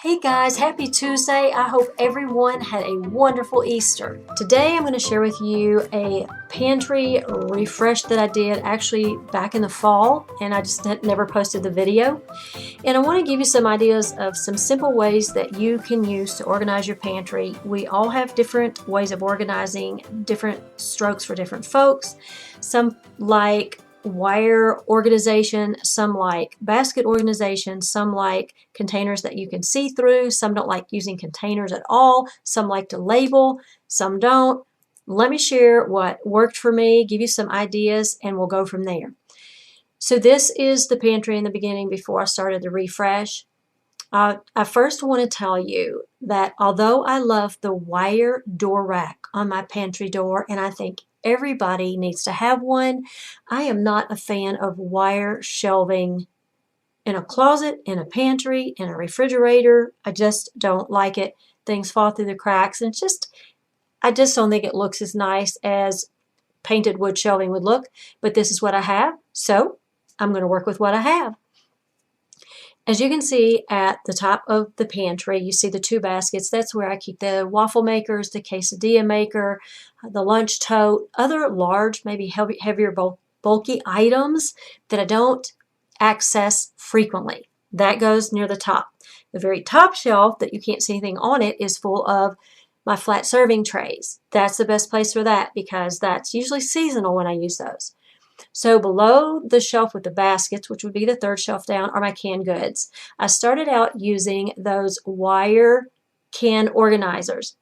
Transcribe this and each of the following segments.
Hey guys, happy Tuesday. I hope everyone had a wonderful Easter. Today I'm going to share with you a pantry refresh that I did actually back in the fall, and I just never posted the video. And I want to give you some ideas of some simple ways that you can use to organize your pantry. We all have different ways of organizing, different strokes for different folks. Some like wire organization, some like basket organization, some like containers that you can see through, some don't like using containers at all, some like to label, some don't. Let me share what worked for me, give you some ideas, and we'll go from there. So this is the pantry in the beginning before I started the refresh. I first want to tell you that although I love the wire door rack on my pantry door, and I think everybody needs to have one, I am not a fan of wire shelving in a closet, in a pantry, in a refrigerator. I just don't like it. Things fall through the cracks, and I just don't think it looks as nice as painted wood shelving would look, but this is what I have, so I'm going to work with what I have. As you can see at the top of the pantry, you see the two baskets. That's where I keep the waffle makers, the quesadilla maker, the lunch tote, other large, maybe heavier, bulky items that I don't access frequently. That goes near the top. The very top shelf that you can't see anything on it is full of my flat serving trays. That's the best place for that because that's usually seasonal when I use those. So below the shelf with the baskets, which would be the third shelf down, are my canned goods. I started out using those wire can organizers.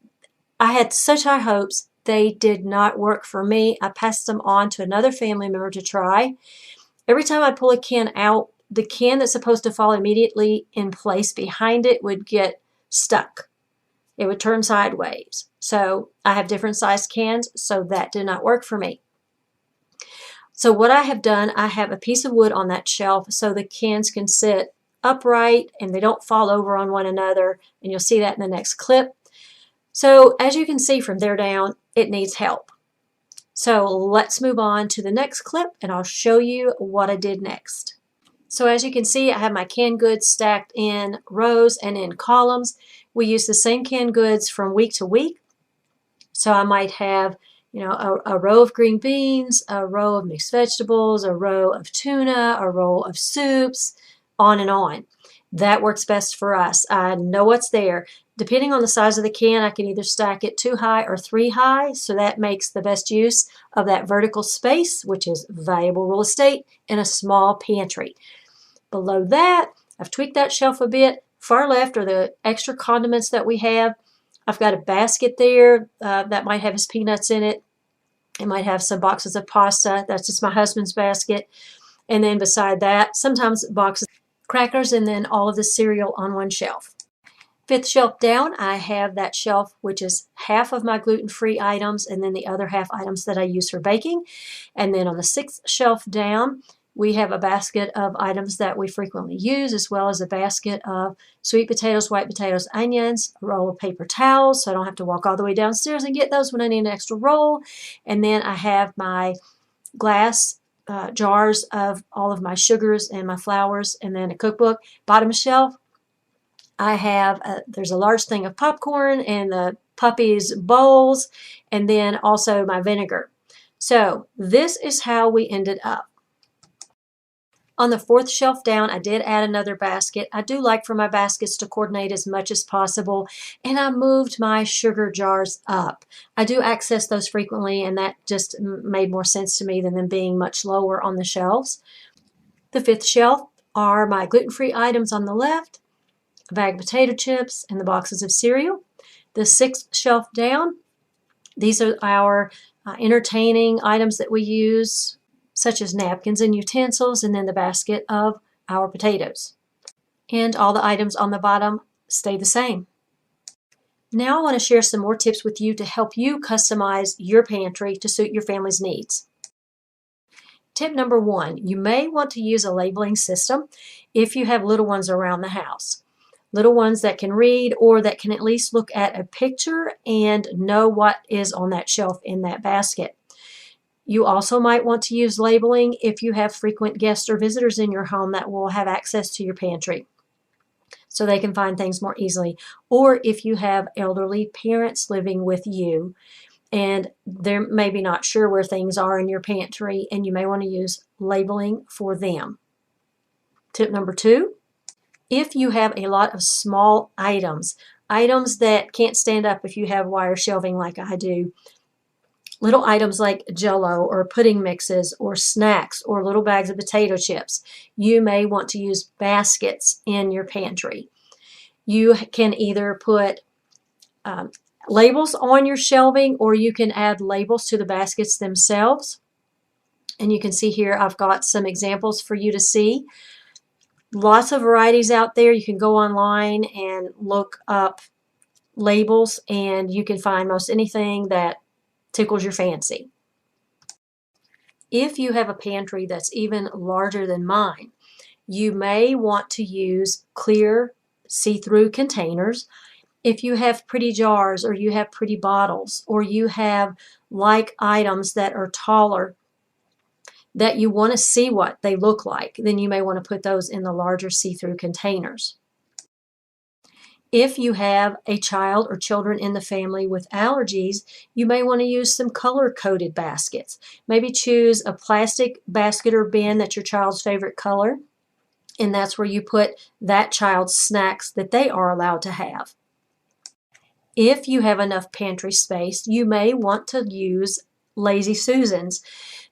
I had such high hopes. They did not work for me. I passed them on to another family member to try. Every time I pull a can out, the can that's supposed to fall immediately in place behind it would get stuck. It would turn sideways. So I have different size cans, so that did not work for me. So what I have done, I have a piece of wood on that shelf so the cans can sit upright and they don't fall over on one another, and you'll see that in the next clip. So as you can see from there down, it needs help. So let's move on to the next clip and I'll show you what I did next. So as you can see, I have my canned goods stacked in rows and in columns. We use the same canned goods from week to week. So I might have a row of green beans, a row of mixed vegetables, a row of tuna, a row of soups, on and on. That works best for us. I know what's there. Depending on the size of the can, I can either stack it 2 high or 3 high, so that makes the best use of that vertical space, which is valuable real estate in a small pantry. Below that, I've tweaked that shelf a bit. Far left are the extra condiments that we have. I've got a basket there that might have his peanuts in it. It might have some boxes of pasta. That's just my husband's basket. And then beside that, sometimes boxes of crackers, and then all of the cereal on one shelf. 5th shelf down, I have that shelf which is half of my gluten-free items and then the other half items that I use for baking. And then on the 6th shelf down, we have a basket of items that we frequently use, as well as a basket of sweet potatoes, white potatoes, onions, a roll of paper towels, so I don't have to walk all the way downstairs and get those when I need an extra roll. And then I have my glass jars of all of my sugars and my flours, and then a cookbook. Bottom shelf, I have, there's a large thing of popcorn and the puppies' bowls, and then also my vinegar. So this is how we ended up. On the 4th shelf down, I did add another basket. I do like for my baskets to coordinate as much as possible, and I moved my sugar jars up. I do access those frequently, and that just made more sense to me than them being much lower on the shelves. The 5th shelf are my gluten-free items on the left, a bag of potato chips, and the boxes of cereal. The 6th shelf down, these are our entertaining items that we use, such as napkins and utensils, and then the basket of our potatoes. And all the items on the bottom stay the same. Now I want to share some more tips with you to help you customize your pantry to suit your family's needs. Tip number 1, you may want to use a labeling system if you have little ones around the house. Little ones that can read or that can at least look at a picture and know what is on that shelf in that basket. You also might want to use labeling if you have frequent guests or visitors in your home that will have access to your pantry. so they can find things more easily. Or if you have elderly parents living with you and they're maybe not sure where things are in your pantry, and you may want to use labeling for them. Tip number 2, if you have a lot of small items that can't stand up if you have wire shelving like I do, little items like Jell-O or pudding mixes or snacks or little bags of potato chips, you may want to use baskets in your pantry. You can either put labels on your shelving, or you can add labels to the baskets themselves. And you can see here I've got some examples for you to see. Lots of varieties out there. You can go online and look up labels and you can find most anything that tickles your fancy. If you have a pantry that's even larger than mine, you may want to use clear see-through containers. If you have pretty jars, or you have pretty bottles, or you have like items that are taller that you want to see what they look like, then you may want to put those in the larger see-through containers. If you have a child or children in the family with allergies, you may want to use some color-coded baskets. Maybe choose a plastic basket or bin that's your child's favorite color, and that's where you put that child's snacks that they are allowed to have. If you have enough pantry space, you may want to use Lazy Susans.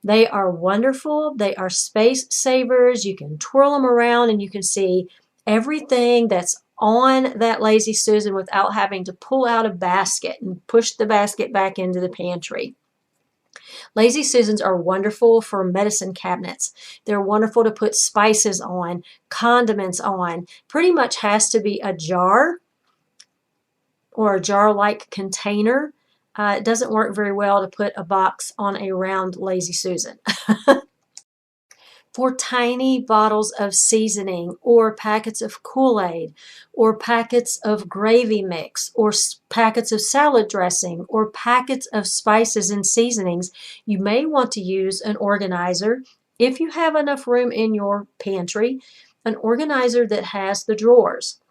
They are wonderful. They are space savers. You can twirl them around and you can see everything that's on that Lazy Susan without having to pull out a basket and push the basket back into the pantry. Lazy Susans are wonderful for medicine cabinets. They're wonderful to put spices on, condiments on. Pretty much has to be a jar or a jar-like container. It doesn't work very well to put a box on a round Lazy Susan. For tiny bottles of seasoning, or packets of Kool-Aid, or packets of gravy mix, or packets of salad dressing, or packets of spices and seasonings, you may want to use an organizer. If you have enough room in your pantry, an organizer that has the drawers.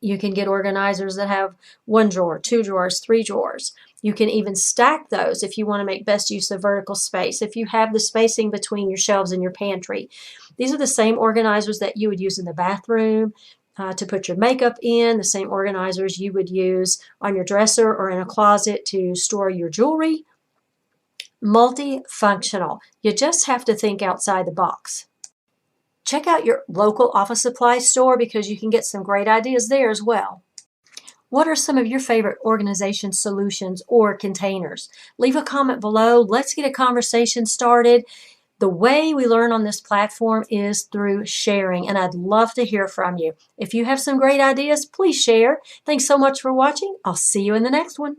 You can get organizers that have 1 drawer, 2 drawers, 3 drawers. You can even stack those if you want to make best use of vertical space. If you have the spacing between your shelves in your pantry. These are the same organizers that you would use in the bathroom to put your makeup in, the same organizers you would use on your dresser or in a closet to store your jewelry. Multifunctional. You just have to think outside the box. Check out your local office supply store because you can get some great ideas there as well. What are some of your favorite organization solutions or containers? Leave a comment below. Let's get a conversation started. The way we learn on this platform is through sharing, and I'd love to hear from you. If you have some great ideas, please share. Thanks so much for watching. I'll see you in the next one.